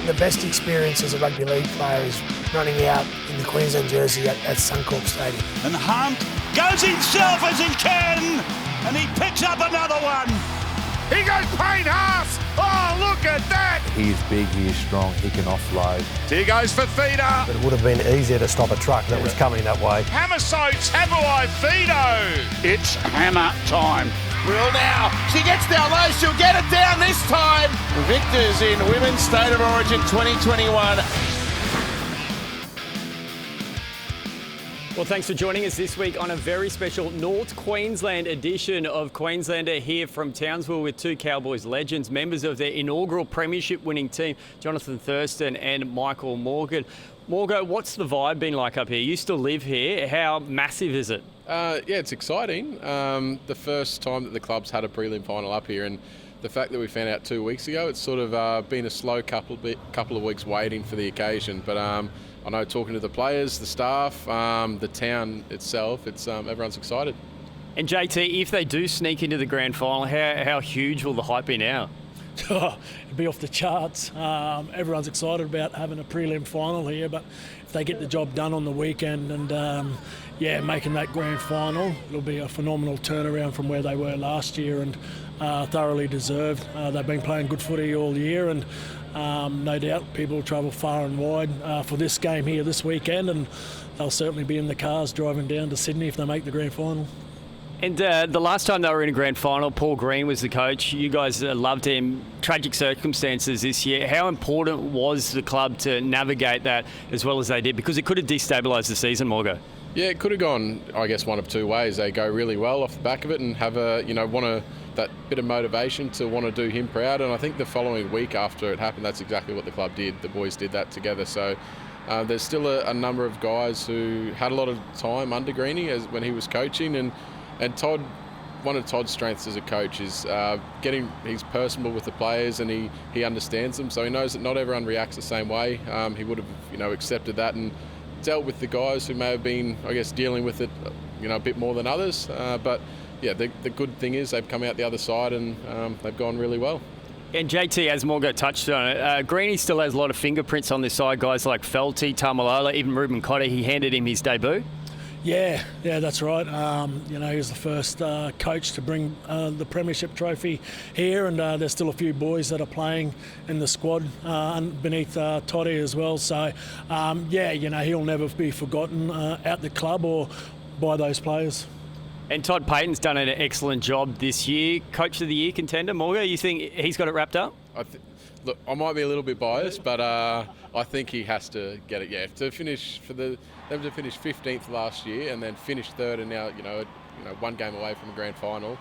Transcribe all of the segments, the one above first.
the best experience as a rugby league player is running out in the Queensland jersey at Suncorp Stadium. And Hunt goes himself as he can, and he picks up another one. He goes Payne Haas. Oh, look at that. He is big, he is strong, he can offload. Here goes for Fido. But it would have been easier to stop a truck that was coming that way. Hammer so Tabuai Fido. It's hammer time. Will now. She gets down low. She'll get it down this time. The victors in Women's State of Origin 2021. Well, thanks for joining us this week on a very special North Queensland edition of Queenslander here from Townsville with two Cowboys legends, members of their inaugural premiership winning team, Jonathan Thurston and Michael Morgan. Morgan, what's the vibe been like up here? You still live here. How massive is it? Yeah, it's exciting. The first time that the club's had a prelim final up here, and the fact that we found out 2 weeks ago, it's sort of been a slow couple of weeks waiting for the occasion. But I know talking to the players, the staff, the town itself, it's everyone's excited. And JT, if they do sneak into the grand final, how huge will the hype be now? It'll be off the charts. Everyone's excited about having a prelim final here, but if they get the job done on the weekend and making that grand final, it'll be a phenomenal turnaround from where they were last year and thoroughly deserved. They've been playing good footy all year, and no doubt people will travel far and wide for this game here this weekend, and they'll certainly be in the cars driving down to Sydney if they make the grand final. And the last time they were in a grand final, Paul Green was the coach. You guys loved him. Tragic circumstances this year. How important was the club to navigate that as well as they did? Because it could have destabilised the season, Morgo. Yeah, it could have gone, I guess, one of two ways. They go really well off the back of it and have that bit of motivation to want to do him proud. And I think the following week after it happened, that's exactly what the club did. The boys did that together. So there's still a number of guys who had a lot of time under Greenie when he was coaching, and Todd, one of Todd's strengths as a coach is he's personable with the players, and he understands them, so he knows that not everyone reacts the same way. He would have accepted that and dealt with the guys who may have been, I guess, dealing with it a bit more than others. But yeah, the good thing is they've come out the other side and they've gone really well. And JT, as Morgo touched on it, Greenie still has a lot of fingerprints on this side, guys like Felty, Tamalola, even Ruben Cotter. He handed him his debut. Yeah, that's right. He was the first coach to bring the premiership trophy here, and there's still a few boys that are playing in the squad beneath Toddy as well. So, he'll never be forgotten at the club or by those players. And Todd Payten's done an excellent job this year. Coach of the Year contender, Morgo, you think he's got it wrapped up? Look, I might be a little bit biased, but I think he has to get it. Yeah, to finish them to finish 15th last year and then finish third, and now one game away from a grand final.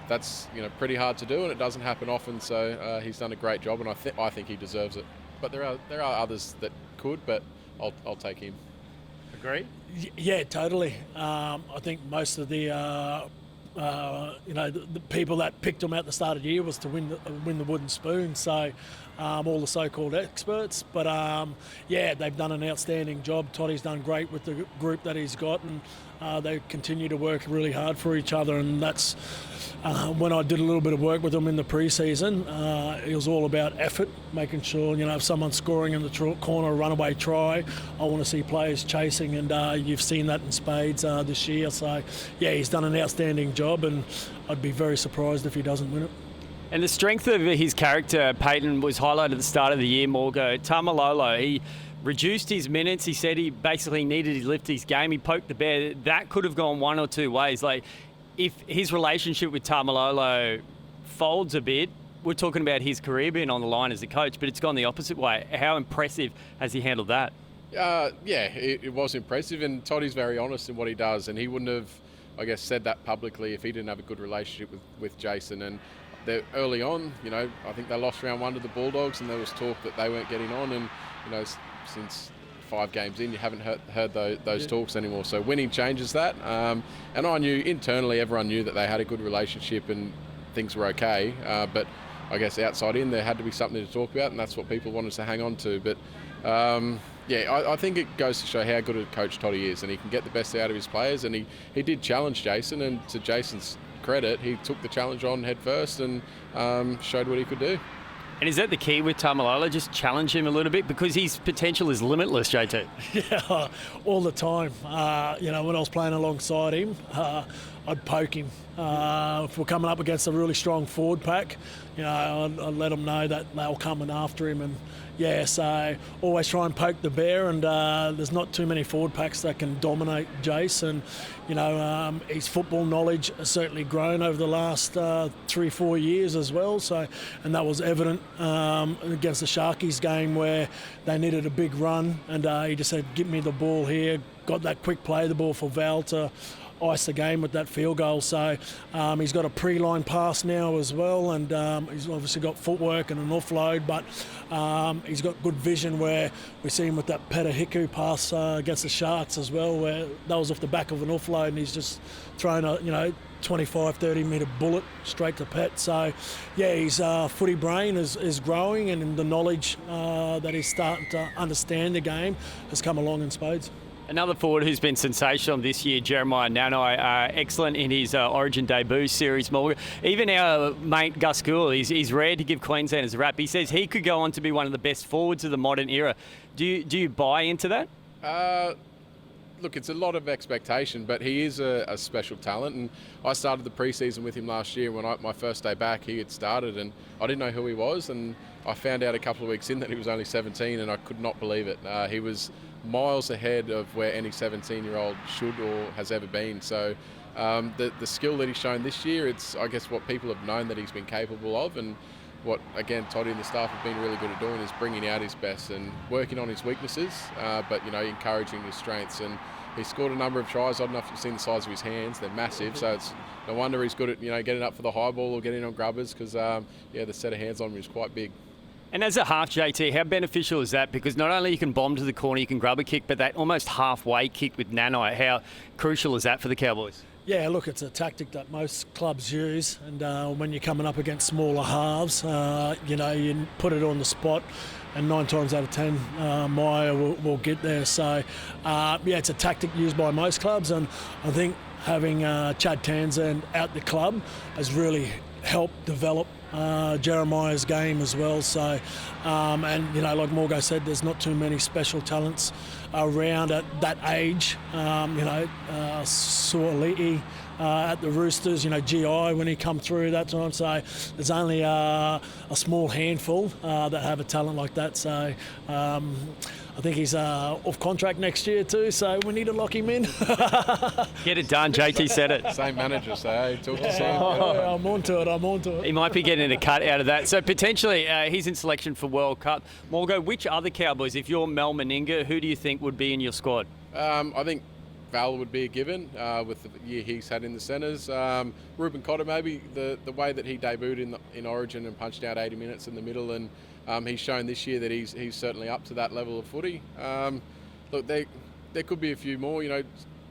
That's pretty hard to do, and it doesn't happen often. So he's done a great job, and I think he deserves it. But there are others that could, but I'll take him. Agree? Yeah, totally. I think most of the people that picked him at the start of the year was to win the wooden spoon. So all the so-called experts, but they've done an outstanding job. Toddy's done great with the group that he's got, and they continue to work really hard for each other. And that's when I did a little bit of work with them in the pre-season. It was all about effort, making sure if someone's scoring in the corner, a runaway try, I want to see players chasing, and you've seen that in spades this year. So he's done an outstanding job, and I'd be very surprised if he doesn't win it. And the strength of his character, Payten, was highlighted at the start of the year, Morgo. Tamalolo, he reduced his minutes. He said he basically needed to lift his game. He poked the bear. That could have gone one or two ways. Like, if his relationship with Tamalolo folds a bit, we're talking about his career being on the line as a coach, but it's gone the opposite way. How impressive has he handled that? It was impressive, and Toddy's very honest in what he does, and he wouldn't have, I guess, said that publicly if he didn't have a good relationship with Jason. And early on, I think they lost round 1 to the Bulldogs, and there was talk that they weren't getting on, and since 5 games in, you haven't heard those talks anymore. So winning changes that, and I knew internally, everyone knew that they had a good relationship and things were okay, but I guess outside in there had to be something to talk about, and that's what people wanted to hang on to. But I think it goes to show how good a coach Toddy is, and he can get the best out of his players, and he did challenge Jason, and to Jason's credit, he took the challenge on head first and showed what he could do. And is that the key with Tamalolo? Just challenge him a little bit because his potential is limitless, JT. Yeah, all the time. When I was playing alongside him, I'd poke him. If we're coming up against a really strong forward pack, I'd let them know that they were coming after him. And so always try and poke the bear. And there's not too many forward packs that can dominate Jace. And his football knowledge has certainly grown over the last 3-4 years as well. So, and that was evident against the Sharkies game where they needed a big run, and he just said, "Give me the ball here." Got that quick play, the ball for Val to ice the game with that field goal. So he's got a pre-line pass now as well, and he's obviously got footwork and an offload, but he's got good vision where we see him with that Petahiku pass against the Sharks as well, where that was off the back of an offload and he's just thrown a 25-30 metre bullet straight to Pet. So his footy brain is growing, and the knowledge that he's starting to understand the game has come along in spades. Another forward who's been sensational this year, Jeremiah Nanai, excellent in his Origin debut series, Morgan. Even our mate Gus Gould, he's rare to give Queenslanders a rap. He says he could go on to be one of the best forwards of the modern era. Do you buy into that? Look, it's a lot of expectation, but he is a special talent, and I started the pre-season with him last year. When my first day back, he had started, and I didn't know who he was, and I found out a couple of weeks in that he was only 17, and I could not believe it. He was miles ahead of where any 17-year-old should or has ever been. So the skill that he's shown this year, it's, I guess, what people have known that he's been capable of, and what, again, Toddy and the staff have been really good at doing is bringing out his best and working on his weaknesses, but, encouraging his strengths. And he scored a number of tries. I don't know if you've seen the size of his hands. They're massive, so it's no wonder he's good at, getting up for the high ball or getting on grubbers because, the set of hands on him is quite big. And as a half, JT, how beneficial is that? Because not only you can bomb to the corner, you can grub a kick, but that almost halfway kick with Nanai, how crucial is that for the Cowboys? Yeah, look, it's a tactic that most clubs use, and when you're coming up against smaller halves, you put it on the spot, and 9 times out of 10, Maya will get there. So, it's a tactic used by most clubs, and I think having Chad Townsend out the club has really helped develop Jeremiah's game as well. So, like Morgo said, there's not too many special talents around at that age. Suoliti at the Roosters, GI when he come through that time. So there's only a small handful that have a talent like that. So I think he's off contract next year too, so we need to lock him in. Get it done, JT said it. Same manager, so hey, talk to Sam. I'm on to it. He might be getting a cut out of that. So potentially he's in selection for World Cup. Morgo, which other Cowboys, if you're Mel Meninga, who do you think would be in your squad? I think Val would be a given with the year he's had in the centres. Ruben Cotter, maybe the way that he debuted in Origin and punched out 80 minutes in the middle, and he's shown this year that he's certainly up to that level of footy. Look, there could be a few more.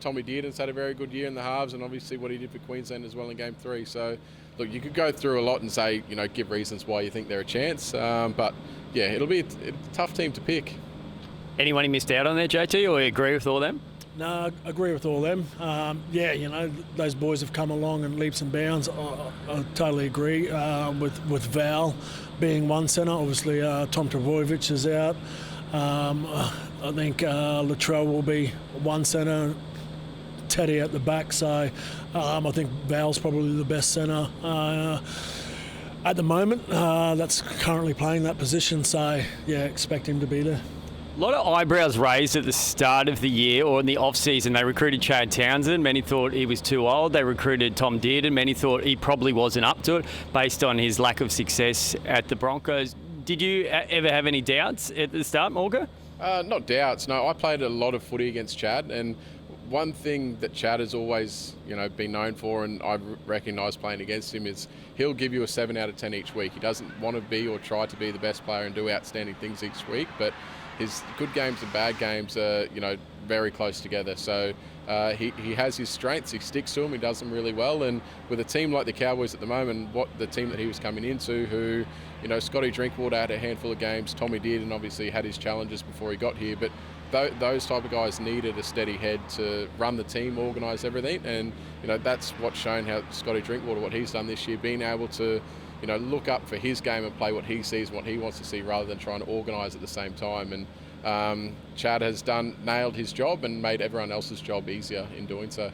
Tommy Dearden's had a very good year in the halves, and obviously what he did for Queensland as well in Game 3. So, look, you could go through a lot and say, give reasons why you think they're a chance. But, yeah, it'll be a tough team to pick. Anyone he missed out on there, JT, or you agree with all them? No, I agree with all them. Those boys have come along in leaps and bounds. I totally agree with Val being one centre. Obviously, Tom Trbojevic is out. I think Latrell will be one centre, Teddy at the back. So I think Val's probably the best centre at the moment that's currently playing that position. So, expect him to be there. A lot of eyebrows raised at the start of the year or in the off-season. They recruited Chad Townsend. Many thought he was too old. They recruited Tom Dearden. Many thought he probably wasn't up to it based on his lack of success at the Broncos. Did you ever have any doubts at the start, Morgan? Not doubts. No, I played a lot of footy against Chad, and one thing that Chad has always, been known for, and I recognise playing against him, is he'll give you a 7 out of 10 each week. He doesn't want to be or try to be the best player and do outstanding things each week, but his good games and bad games are, very close together. So he has his strengths, he sticks to them, he does them really well. And with a team like the Cowboys at the moment, what the team that he was coming into, who, Scotty Drinkwater had a handful of games, Tommy Dearden obviously had his challenges before he got here, but those type of guys needed a steady head to run the team, organise everything. And, that's what's shown how Scotty Drinkwater, what he's done this year, being able to look up for his game and play what he sees and what he wants to see rather than trying to organise at the same time. And Chad has nailed his job and made everyone else's job easier in doing so.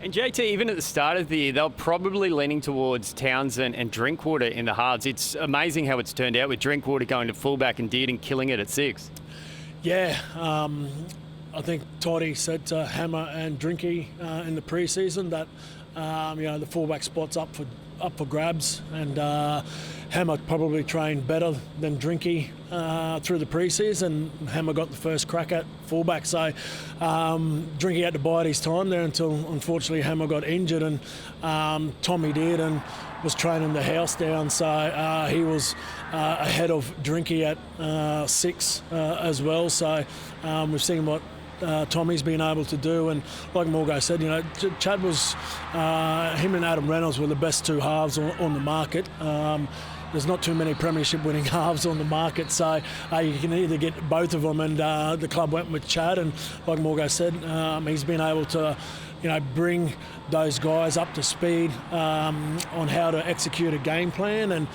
And JT, even at the start of the year, they were probably leaning towards Townsend and Drinkwater in the halves. It's amazing how it's turned out with Drinkwater going to fullback and Dearden killing it at 6. Yeah, I think Toddy said to Hammer and Drinky in the pre-season that the fullback spot's up for grabs, and Hammer probably trained better than Drinky through the pre-season. Hammer got the first crack at fullback, so Drinky had to bide his time there until unfortunately Hammer got injured, and Tommy Dearden was training the house down, so he was ahead of Drinky at 6 as well. So we've seen what Tommy's been able to do, and like Morgo said, Chad was him and Adam Reynolds were the best 2 halves on the market. There's not too many premiership winning halves on the market, so you can either get both of them, and the club went with Chad, and like Morgo said, he's been able to bring those guys up to speed on how to execute a game plan, and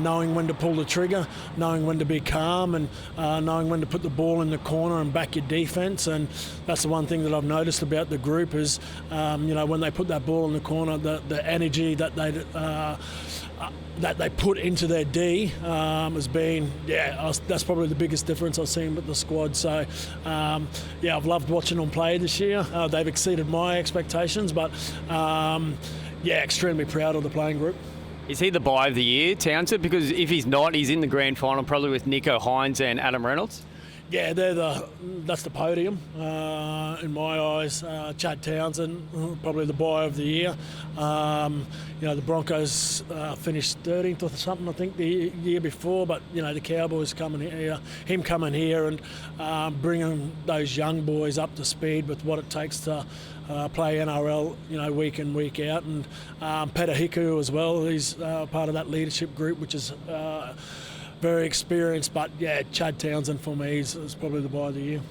knowing when to pull the trigger, knowing when to be calm, and knowing when to put the ball in the corner and back your defence. And that's the one thing that I've noticed about the group is, when they put that ball in the corner, the energy that they put into their D has been, that's probably the biggest difference I've seen with the squad. So, I've loved watching them play this year. They've exceeded my expectations, but, extremely proud of the playing group. Is he the buy of the year, Townsend? Because if he's not, he's in the grand final probably with Nico Hines and Adam Reynolds. Yeah, that's the podium in my eyes. Chad Townsend, probably the buy of the year. The Broncos finished 13th or something, I think, the year before. But the Cowboys coming here and bringing those young boys up to speed with what it takes to play NRL, week in, week out. And Peter Hiku as well. He's part of that leadership group, which is very experienced, but Chad Townsend for me is probably the buy of the year.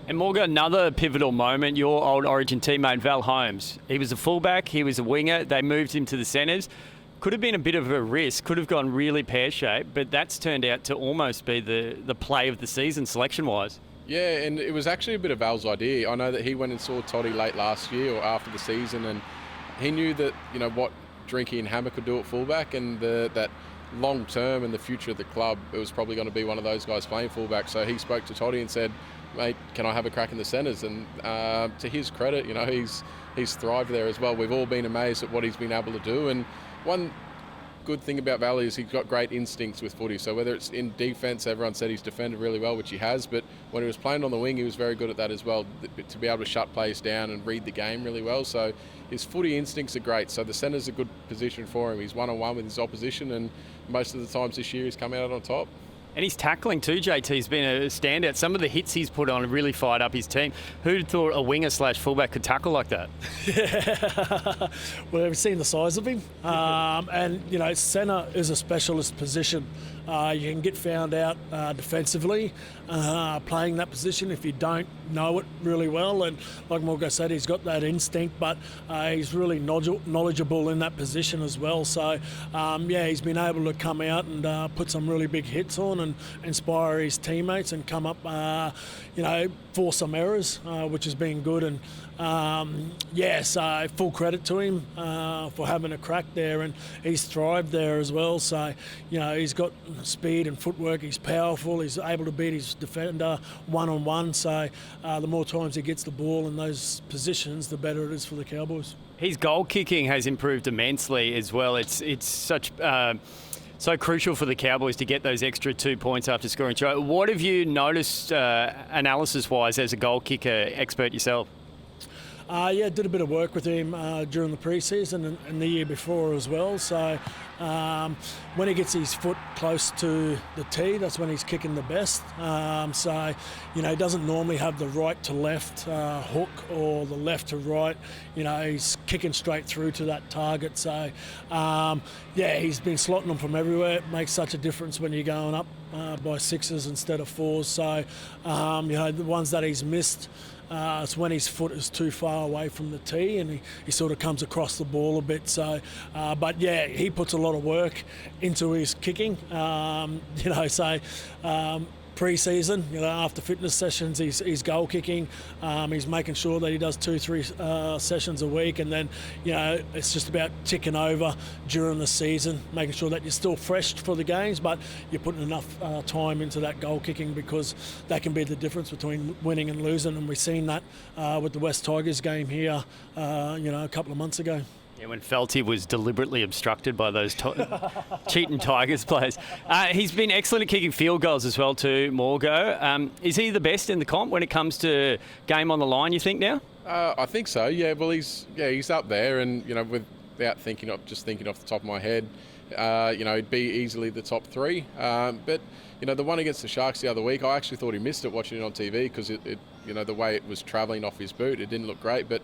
And Morgan, another pivotal moment, your old Origin teammate Val Holmes. He was a fullback, he was a winger, they moved him to the centres. Could have been a bit of a risk, could have gone really pear-shaped, but that's turned out to almost be the play of the season selection-wise. Yeah, and it was actually a bit of Val's idea. I know that he went and saw Toddy late last year or after the season, and he knew that, what Drinky and Hammer could do at fullback, and that long term in the future of the club, it was probably going to be one of those guys playing fullback. So he spoke to Toddy and said, mate, can I have a crack in the centres? And to his credit, he's thrived there as well. We've all been amazed at what he's been able to do. And one good thing about Val is he's got great instincts with footy. So whether it's in defence, everyone said he's defended really well, which he has, but when he was playing on the wing, he was very good at that as well, to be able to shut players down and read the game really well. So his footy instincts are great. So the centre's a good position for him. He's one-on-one with his opposition, and most of the times this year he's come out on top. And his tackling too, JT, has been a standout. Some of the hits he's put on have really fired up his team. Who'd thought a winger/fullback could tackle like that? Yeah. Well, have you seen the size of him? And, centre is a specialist position. You can get found out defensively playing that position if you don't know it really well. And like Morgo said, he's got that instinct, but he's really knowledgeable in that position as well. So, he's been able to come out and put some really big hits on and inspire his teammates and come up, force some errors, which has been good. And so full credit to him for having a crack there, and he's thrived there as well. So, he's got speed and footwork, he's powerful, he's able to beat his defender one-on-one. So the more times he gets the ball in those positions, the better it is for the Cowboys. His goal kicking has improved immensely as well. It's such... so crucial for the Cowboys to get those extra 2 points after scoring a try. What have you noticed analysis-wise as a goal kicker expert yourself? Did a bit of work with him during the pre-season and the year before as well. So when he gets his foot close to the tee, that's when he's kicking the best. He doesn't normally have the right to left hook or the left to right. He's kicking straight through to that target. So, he's been slotting them from everywhere. It makes such a difference when you're going up by 6s instead of 4s. So, the ones that he's missed, it's when his foot is too far away from the tee and he sort of comes across the ball a bit. So, but yeah, he puts a lot of work into his kicking. Pre-season, after fitness sessions, he's goal kicking. He's making sure that he does 2-3 sessions a week, and then it's just about ticking over during the season, making sure that you're still fresh for the games, but you're putting enough time into that goal kicking, because that can be the difference between winning and losing. And we've seen that with the West Tigers game here, a couple of months ago. Yeah, when Felty was deliberately obstructed by those cheating Tigers players. He's been excellent at kicking field goals as well too, Morgo. Is he the best in the comp when it comes to game on the line, you think, now? I think so, yeah. Well, he's up there, and, without thinking off the top of my head, he'd be easily the top 3. But, the one against the Sharks the other week, I actually thought he missed it watching it on TV, because the way it was travelling off his boot, it didn't look great. But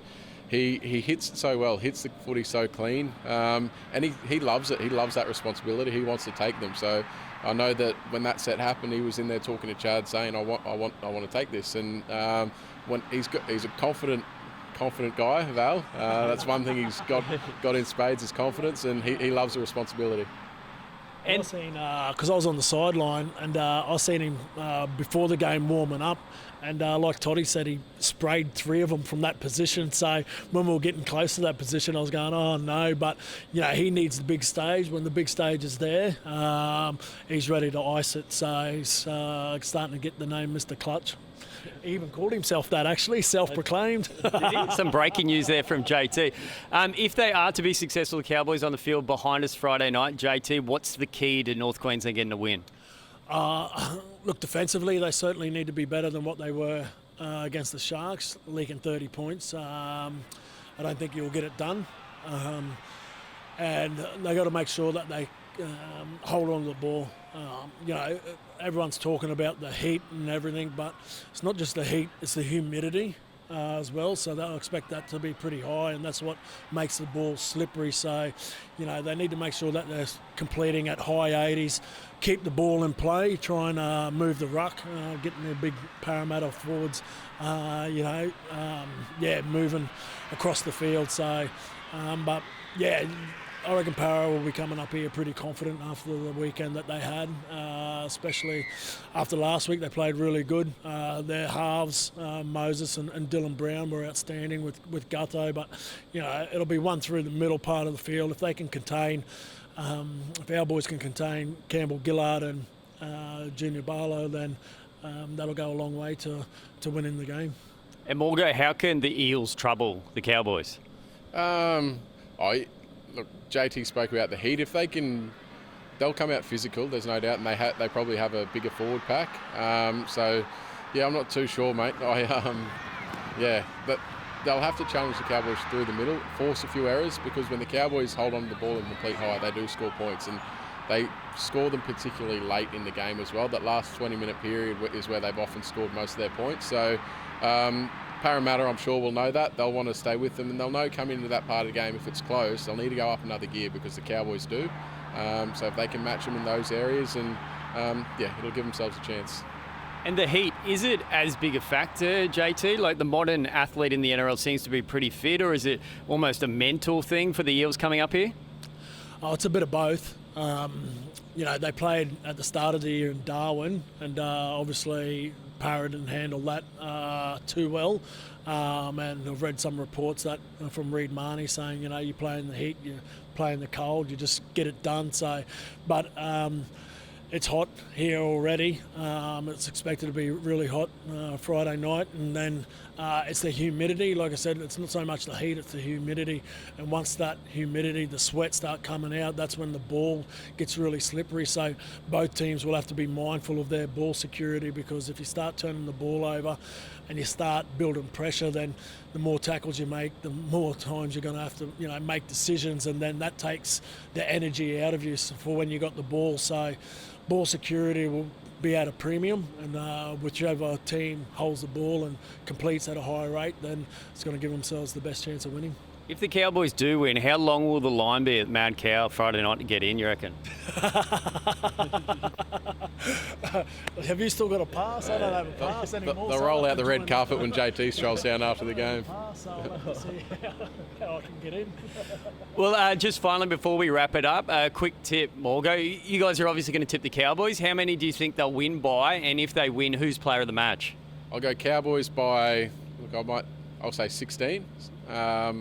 he hits it so well, hits the footy so clean, and he loves it. He loves that responsibility. He wants to take them. So I know that when that set happened, he was in there talking to Chad, saying, "I want to take this." And when he's a confident guy, Val. That's one thing he's got in spades, is confidence, and he loves the responsibility. And I seen, because I was on the sideline, and I seen him before the game warming up, and like Toddy said, he sprayed 3 of them from that position. So when we were getting close to that position, I was going, oh no, but he needs the big stage. When the big stage is there, he's ready to ice it. So he's starting to get the name Mr. Clutch. He even called himself that, actually, self-proclaimed. Some breaking news there from JT. If they are to be successful, the Cowboys on the field behind us Friday night, JT, what's the key to North Queensland getting a win? Look, defensively, they certainly need to be better than what they were against the Sharks, leaking 30 points. I don't think you'll get it done. And they got to make sure that they hold on to the ball. Everyone's talking about the heat and everything, but it's not just the heat, it's the humidity as well. So they'll expect that to be pretty high, and that's what makes the ball slippery. So, they need to make sure that they're completing at high 80s, keep the ball in play, try and move the ruck, getting their big Parramatta forwards, moving across the field. So, I reckon Para will be coming up here pretty confident after the weekend that they had, especially after last week. They played really good. Their halves, Moses and Dylan Brown, were outstanding with Gutto, but it'll be one through the middle part of the field. If they can contain, if our boys can contain Campbell Gillard and Junior Barlow, then that'll go a long way to winning the game. And Morgo, how can the Eels trouble the Cowboys? Look, JT spoke about the heat. If they can, they'll come out physical, there's no doubt, and they probably have a bigger forward pack. I'm not too sure, mate. But they'll have to challenge the Cowboys through the middle, force a few errors, because when the Cowboys hold on to the ball in complete high, they do score points, and they score them particularly late in the game as well. That last 20-minute period is where they've often scored most of their points. So Parramatta, I'm sure, will know that. They'll want to stay with them, and they'll know coming into that part of the game, if it's close, they'll need to go up another gear, because the Cowboys do. So if they can match them in those areas, and it'll give themselves a chance. And the heat, is it as big a factor, JT? Like, the modern athlete in the NRL seems to be pretty fit, or is it almost a mental thing for the Eels coming up here? Oh, it's a bit of both. They played at the start of the year in Darwin, and obviously Parra didn't handle that too well. And I've read some reports that from Reid Marnie saying, you play in the heat, you play in the cold, you just get it done. So, but it's hot here already. It's expected to be really hot Friday night, and then it's the humidity. Like I said, it's not so much the heat, it's the humidity. And once that humidity, the sweat start coming out, that's when the ball gets really slippery. So both teams will have to be mindful of their ball security, because if you start turning the ball over and you start building pressure, then the more tackles you make, the more times you're going to have to, make decisions, and then that takes the energy out of you for when you got the ball. So ball security will be at a premium, and whichever team holds the ball and completes at a higher rate, then it's going to give themselves the best chance of winning. If the Cowboys do win, how long will the line be at Mad Cow Friday night to get in, you reckon? Have you still got a pass? I don't have a pass anymore. They'll so roll I'll out the have to red join carpet that. when JT strolls down after the game. Pass, so I'll have to see how I can get in. Well, just finally, before we wrap it up, a quick tip, Morgo. You guys are obviously going to tip the Cowboys. How many do you think they'll win by? And if they win, who's player of the match? I'll go Cowboys by, I'll say 16. I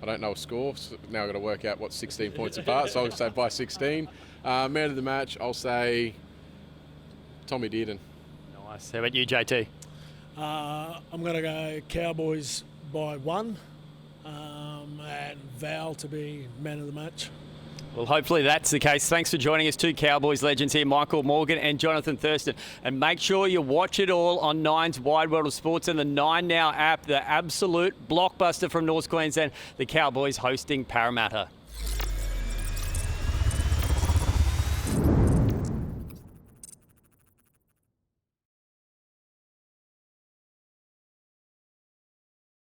don't know a score, so now I've got to work out what's 16 points apart, so I'll say by 16. Man of the match, I'll say Tommy Dearden. Nice. How about you, JT? I'm going to go Cowboys by 1 and Val to be man of the match. Well, hopefully that's the case. Thanks for joining us, two Cowboys legends here, Michael Morgan and Jonathan Thurston. And make sure you watch it all on Nine's Wide World of Sports and the Nine Now app, the absolute blockbuster from North Queensland, the Cowboys hosting Parramatta.